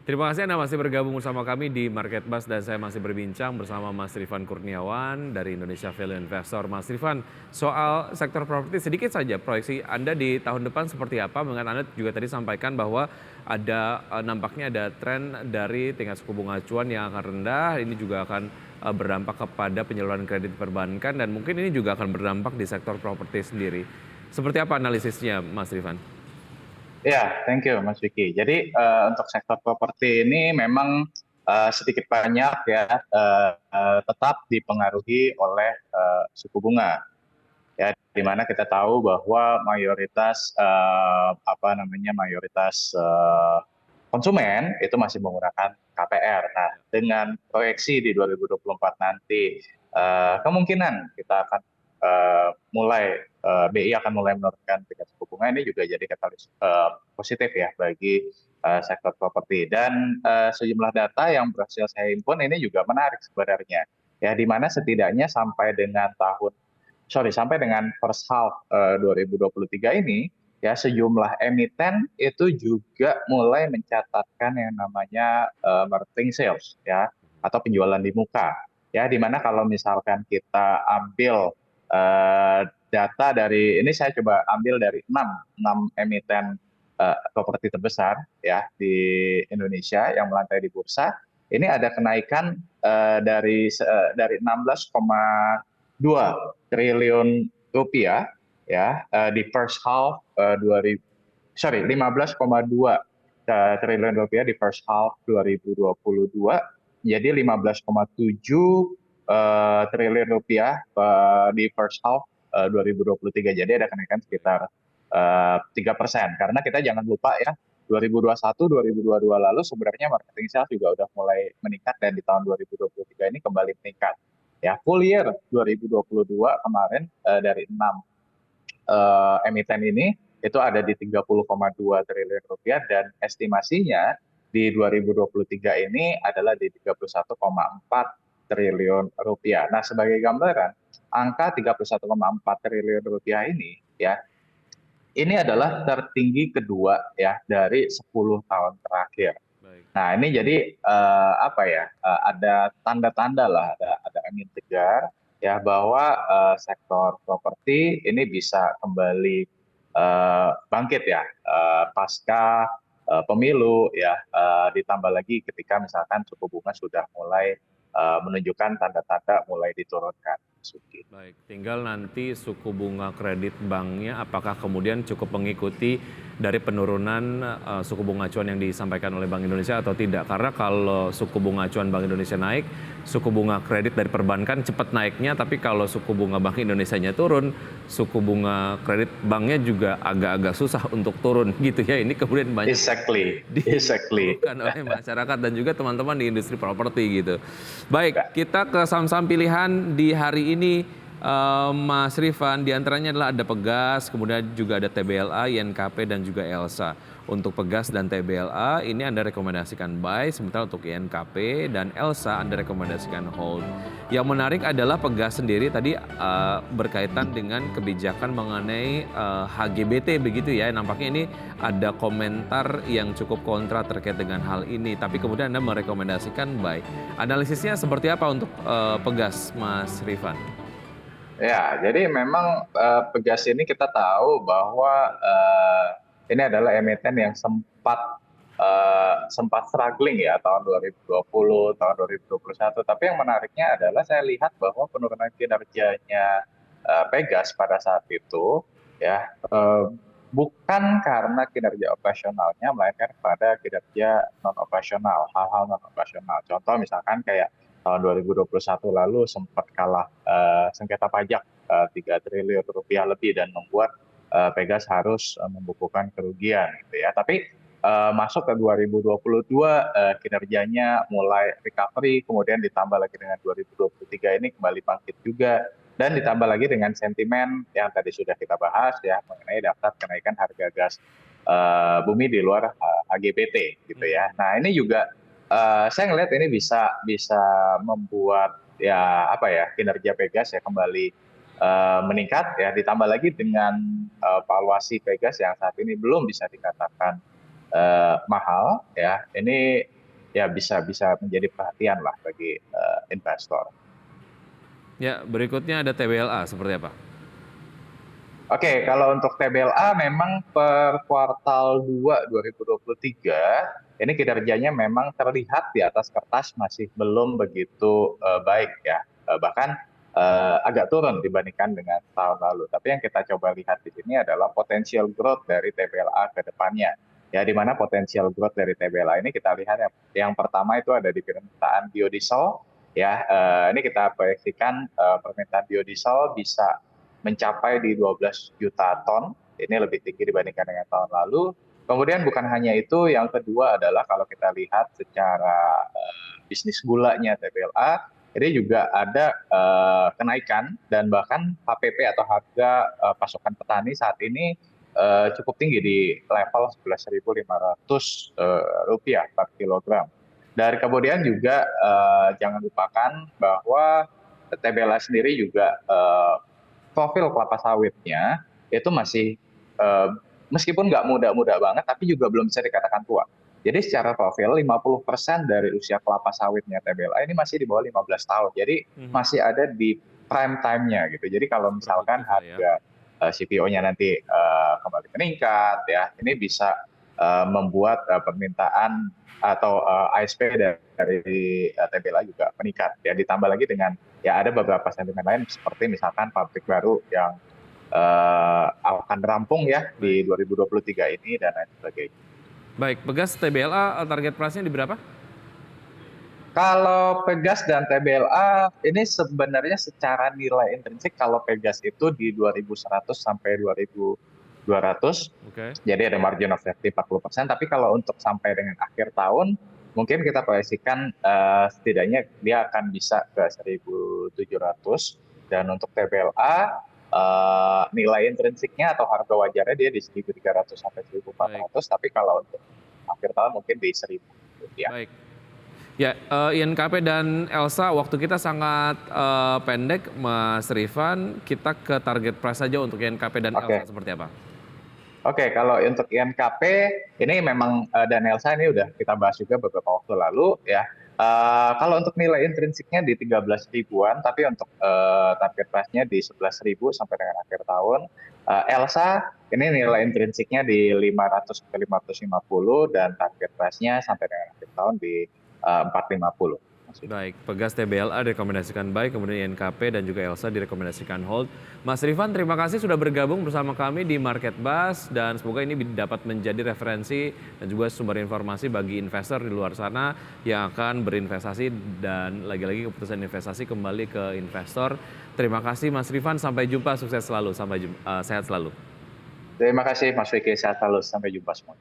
Terima kasih Anda masih bergabung bersama kami di Market Buzz dan saya masih berbincang bersama Mas Rifan Kurniawan dari Indonesia Value Investor. Mas Rifan, soal sektor properti sedikit saja proyeksi Anda di tahun depan seperti apa? Mengingat Anda juga tadi sampaikan bahwa nampaknya ada tren dari tingkat suku bunga acuan yang akan rendah, ini juga akan berdampak kepada penyaluran kredit perbankan dan mungkin ini juga akan berdampak di sektor properti sendiri. Seperti apa analisisnya Mas Rifan? Ya, thank you Mas Vicky. Jadi untuk sektor properti ini memang sedikit banyak ya tetap dipengaruhi oleh suku bunga. Ya, di mana kita tahu bahwa mayoritas konsumen itu masih menggunakan KPR. Nah, dengan proyeksi di 2024 nanti kemungkinan kita akan BI akan mulai menurunkan tingkat suku bunga, ini juga jadi katalis positif ya bagi sektor properti. Dan sejumlah data yang berhasil saya himpun ini juga menarik sebenarnya. Ya, di mana setidaknya sampai dengan first half 2023 ini, ya sejumlah emiten itu juga mulai mencatatkan yang namanya marketing sales ya, atau penjualan di muka. Ya, di mana kalau misalkan kita ambil data dari ini, saya coba ambil dari enam emiten properti terbesar ya di Indonesia yang melantai di bursa. Ini ada kenaikan dari 16,2 triliun ya di first half 15,2 triliun rupiah di first half 2022, jadi 15,7 triliun rupiah di first half 2023. Jadi ada kenaikan sekitar 3%. Karena kita jangan lupa ya, 2021, 2022 lalu sebenarnya marketing sales juga udah mulai meningkat, dan di tahun 2023 ini kembali meningkat. Ya, full year 2022 kemarin dari 6 emiten ini itu ada di 30,2 triliun rupiah, dan estimasinya di 2023 ini adalah di 31,4 triliun rupiah. Nah, sebagai gambaran, angka 31,4 triliun rupiah ini ya, ini adalah tertinggi kedua ya dari 10 tahun terakhir. Baik. Nah, ini jadi ada tanda-tanda lah, ada angin segar ya bahwa sektor properti ini bisa kembali bangkit ya pasca pemilu ya, ditambah lagi ketika misalkan suku bunga sudah mulai menunjukkan tanda-tanda mulai diturunkan. Suki. Baik, tinggal nanti suku bunga kredit banknya apakah kemudian cukup mengikuti dari penurunan suku bunga acuan yang disampaikan oleh Bank Indonesia atau tidak. Karena kalau suku bunga acuan Bank Indonesia naik, suku bunga kredit dari perbankan cepat naiknya, tapi kalau suku bunga Bank Indonesia-nya turun, suku bunga kredit banknya juga agak-agak susah untuk turun gitu ya. Ini kemudian banyak Exactly. dikeluhkan oleh masyarakat dan juga teman-teman di industri properti gitu. Baik, kita ke saham-saham pilihan di hari ini, Mas Rifan. Di antaranya adalah ada Pegas, kemudian juga ada TBLA, INKP, dan juga Elsa. Untuk Pegas dan TBLA ini Anda rekomendasikan buy, sementara untuk INKP dan Elsa Anda rekomendasikan hold. Yang menarik adalah Pegas sendiri tadi berkaitan dengan kebijakan mengenai HGBT begitu ya. Nampaknya ini ada komentar yang cukup kontra terkait dengan hal ini, tapi kemudian Anda merekomendasikan buy. Analisisnya seperti apa untuk Pegas, Mas Rifan? Ya, jadi memang Pegas ini kita tahu bahwa ini adalah emiten yang sempat struggling ya tahun 2020, tahun 2021. Tapi yang menariknya adalah saya lihat bahwa penurunan kinerjanya Pegas pada saat itu ya bukan karena kinerja operasionalnya, melainkan pada kinerja non operasional, hal-hal non operasional. Contoh misalkan kayak tahun 2021 lalu sempat kalah sengketa pajak 3 triliun rupiah lebih, dan membuat Pegas harus membukukan kerugian gitu ya. Tapi masuk ke 2022 kinerjanya mulai recovery, kemudian ditambah lagi dengan 2023 ini kembali bangkit juga, dan ditambah lagi dengan sentimen yang tadi sudah kita bahas ya mengenai daftar kenaikan harga gas bumi di luar HGBT gitu ya. Nah, ini juga saya ngelihat ini bisa bisa membuat ya kinerja Pegas ya kembali meningkat ya, ditambah lagi dengan valuasi Pegas yang saat ini belum bisa dikatakan mahal ya. Ini ya bisa bisa menjadi perhatian lah bagi investor. Ya, berikutnya ada TBLA seperti apa? Oke, kalau untuk TBLA memang per kuartal 2 2023 ini kinerjanya memang terlihat di atas kertas masih belum begitu baik ya. Bahkan agak turun dibandingkan dengan tahun lalu. Tapi yang kita coba lihat di sini adalah potensial growth dari TBLA ke depannya. Ya, di mana potensial growth dari TBLA ini kita lihat yang pertama itu ada di permintaan biodiesel. Ya, ini kita proyeksikan permintaan biodiesel bisa mencapai di 12 juta ton. Ini lebih tinggi dibandingkan dengan tahun lalu. Kemudian bukan hanya itu, yang kedua adalah kalau kita lihat secara bisnis gulanya TBLA, ini juga ada kenaikan dan bahkan HPP atau harga pasokan petani saat ini cukup tinggi di level Rp11.500 per kilogram. Dan kemudian juga jangan lupakan bahwa TBLA sendiri juga profil kelapa sawitnya itu masih meskipun nggak muda-muda banget, tapi juga belum bisa dikatakan tua. Jadi secara profil 50% dari usia kelapa sawitnya TBLA ini masih di bawah 15 tahun. Jadi masih ada di prime time-nya gitu. Jadi kalau misalkan harga CPO-nya nanti kembali meningkat ya, ini bisa membuat permintaan atau ASP dari TBLA juga meningkat ya, ditambah lagi dengan ya ada beberapa sentimen lain seperti misalkan pabrik baru yang akan rampung ya di 2023 ini dan lain sebagainya. Baik, Pegas TBLA target price-nya di berapa? Kalau Pegas dan TBLA ini sebenarnya secara nilai intrinsik kalau Pegas itu di 2.100 sampai 2.200. Oke. Jadi ada margin of safety 40%, tapi kalau untuk sampai dengan akhir tahun mungkin kita proyeksikan setidaknya dia akan bisa ke 1.700, dan untuk TBLA nilai intrinsiknya atau harga wajarnya dia di 1.300 sampai 1.400, tapi kalau untuk akhir tahun mungkin di 1.000 rupiah. Baik. Ya, INKP dan Elsa, waktu kita sangat pendek, Mas Rifan. Kita ke target price saja untuk INKP dan Elsa seperti apa? Oke, kalau untuk INKP ini memang dan Elsa ini udah kita bahas juga beberapa waktu lalu ya. Kalau untuk nilai intrinsiknya di 13 ribuan, tapi untuk target price-nya di 11.000 sampai dengan akhir tahun. Elsa ini nilai intrinsiknya di 500 sampai 550 dan target price-nya sampai dengan akhir tahun di 450. Baik, Pegas TBLA direkomendasikan buy, kemudian INKP dan juga Elsa direkomendasikan hold. Mas Rifan, terima kasih sudah bergabung bersama kami di Market Buzz dan semoga ini dapat menjadi referensi dan juga sumber informasi bagi investor di luar sana yang akan berinvestasi dan lagi-lagi keputusan investasi kembali ke investor. Terima kasih Mas Rifan, sampai jumpa, sukses selalu, sehat selalu. Terima kasih Mas Vicky, sehat selalu, sampai jumpa semua.